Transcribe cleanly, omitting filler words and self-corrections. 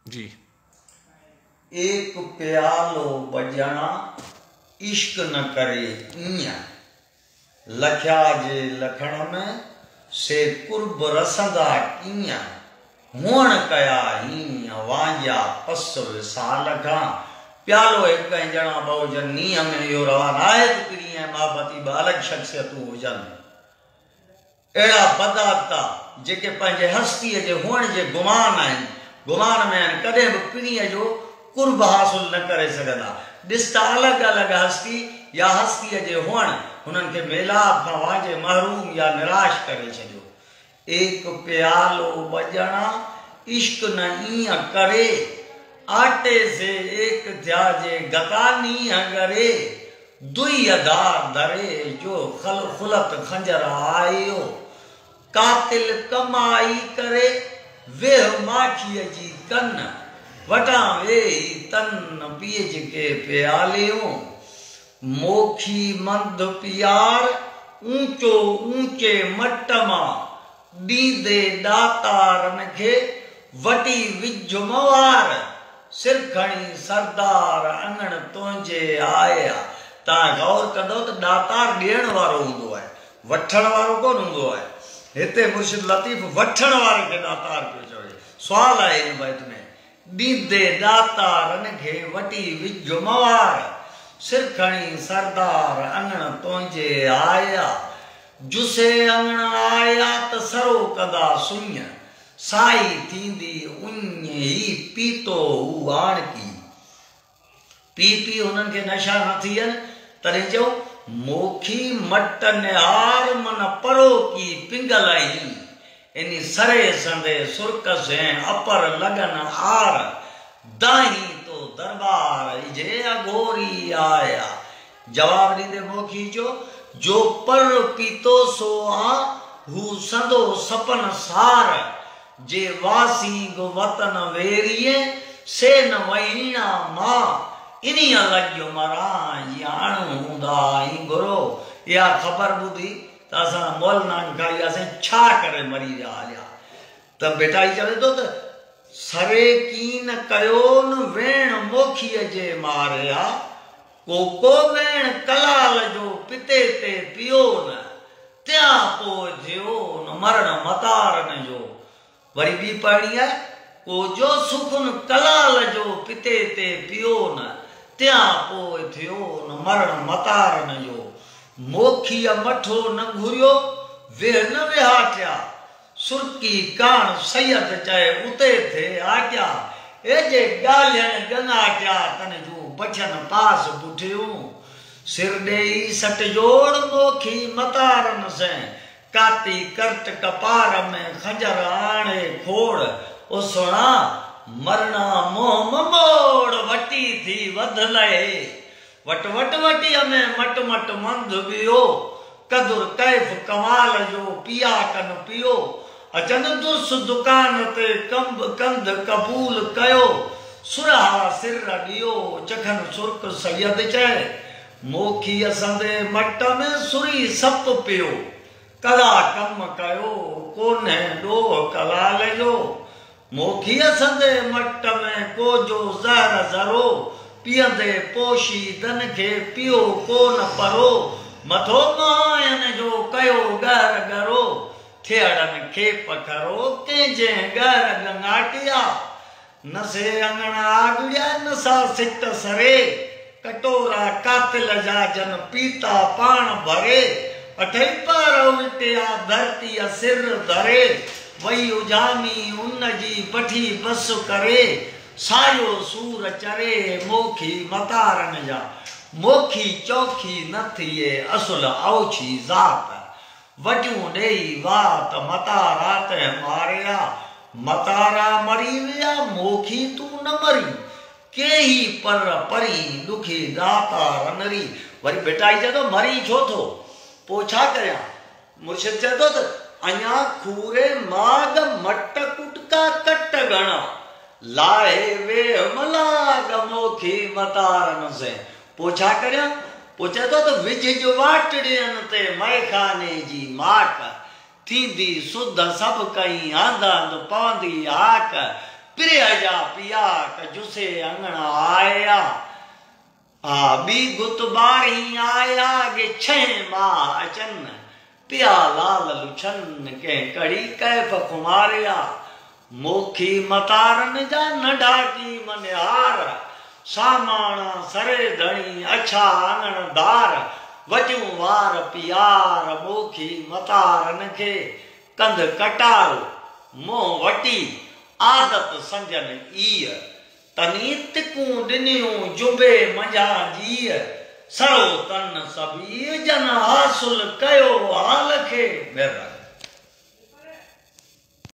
जी। एक प्यालो बजना इश्क न करे इया लख्या जे लखण में से कुर्ब रसंदा किया हुअण कया हीअं वांजा पस विसाल खां प्यालो एक ॼणा बहुजन नीह में इहो रवान आहे त किरी ऐं महाबती ॿ अलॻि शख़्सियतूं हुजनि अहिड़ा पदार्थ जेके पंहिंजे हस्तीअ जे हुअण जे गुमान आहिनि गुमान में आहिनि कॾहिं बि पीढ़ीअ जो कुर्ब हासिल न करे सघंदा ॾिस त अलॻि अलॻि हस्ती या हस्तीअ जे हुअण हुननि खे मेलाप खां वांझे महरूम या निराश करे छॾियो एक प्यालो बजना इश्क न ईअं करे आटे से एक ध्याजे गतानी हंगरे दुई अधार धरे जो खल खुलत खंजर आयो कातिल कमाई करे वेह माखीअ जी कन वटा वेही तन पीज के प्यालियो मोखी मंद प्यार ऊंचो ऊंचे मट मां ॾींदे ॾातारनि खे वटी विझ मवार सिर खणी सरदार अंगण तुंहिंजे आया तव्हां गौर कंदो त ॾातार ॾियण वारो हूंदो आहे वठण वारो कोन हूंदो आहे हिते मुर्शिद लतीफ़ वठण वारे खे ॾातार पियो चवे सुवाल आहे हिन बैत में ॾींदे ॾातारनि खे वटी विझ मवार सिर खणी सरदार अंगण तुंहिंजे आया जुसे अंगण आया त सरो कंदा सुञ साई थींदी उञ ही पीतो हू आणकी पी पी हुननि खे नशा न थियनि तॾहिं चयो मोखी मट निहार मन परो की पिंगल ई इन सरे संदे सुरकस ऐं अपर लगन आर दाही तो दरबार जे अघोरी आया जवाब ॾींदे मोखी जो पर पीतो सो आ हू संदो सपन सार जे वासी गो वतन वेरिए से न वहीना मां इन्हीं लॻियो मरां याणू हूंदा ई गुरो इहा ख़बर ॿुधी त असां मोल नान खाई असां छा करे मरी विया हलिया त बेटा ई चवे थो त सरे कीन कयो न वेण मोखीअ जे मारिया को वेण कलाल जो पिते ते पियो न त्या पोइ थियो न मरण मतारन जो वरी ॿी पढ़णी आहे को जो सुखुन कलाल जो पिते ते पियो न त्या पोइ थियो न मरण मतारन जो मोखीअ मठो न घुरियो वेह न विहाटिया सुरकी कान सैयद चए उते थे आज्ञा ए जे ॻाल्हियुनि गंगाटिया तन जो बचन पास बुठियूं सिर ॾेई सट जोड़ मोखी मतारन से काती करट कपार में खंजर आणे खोड़ ओ सुणा मरणा मोह मोड़ वटी थी वध लहे वट वट वटी में मट मट मंद बियो कदुर कैफ कमाल जो पिया कन पियो अचन दुर्स दुकान ते कंध कबूल कयो सुरहा सिर ॾियो चखन सुर्क सैयद चए मोखी असंदे मट में सुरी सप पियो कला कम कयो कोन्हे ॾोह कलाल जो मोखी असंदे मट में को जो ज़हर ज़रो पीअंदे पोशी धन खे पियो कोन परो मथो मायन जो कयो ॻर ॻरो थियड़नि खे पखरो कंहिंजे ॻर गंगाटिया न से अंगण आगुड़िया न सा सिट सरे कटोरा कातिल जा जन पीता पाण भरे अठई पार उल्टिया धरती सिर धरे वही उजामी उन जी पठी बस करे सायो सूर चरे मोखी मतारन जा मोखी चौखी न थिए असुल औछी ज़ात वटियूं ॾेई वात मतारा ते मारिया मतारा मरी विया मोखी तू न मरी के ही पर परी दुखी दाता रनरी वरी बेटा चए थो मरी छो थो पोइ छा करियां मुर्शिद चए थो त अञा खूरे माग मट कुटका कट गणा लाहे वे मलाग मोखी मतारन से पोइ छा करियां पोइ चए थो त विझ जो वाटड़ियनि ते मैखाने जी माक थींदी सुध सभु कई आंद आंद पवंदी आक प्रिय जा पिया कजुसे अंगण आया आ बी गुत बारी आया गे छह माह अचन पिया लाल लुछन के कड़ी कैफ कुमारिया मोखी मतारन जा नंढा की मनिहार सामाना सरे धणी अच्छा आंगणदार वजू वार पियार मोखी मतारन के कंध कटारो मोह वटी आदत संजन ईय तनी तिकूं दिनियूं जुबे मंझा जीअ सरो तन सभी जन हासिल कयो हाल खे।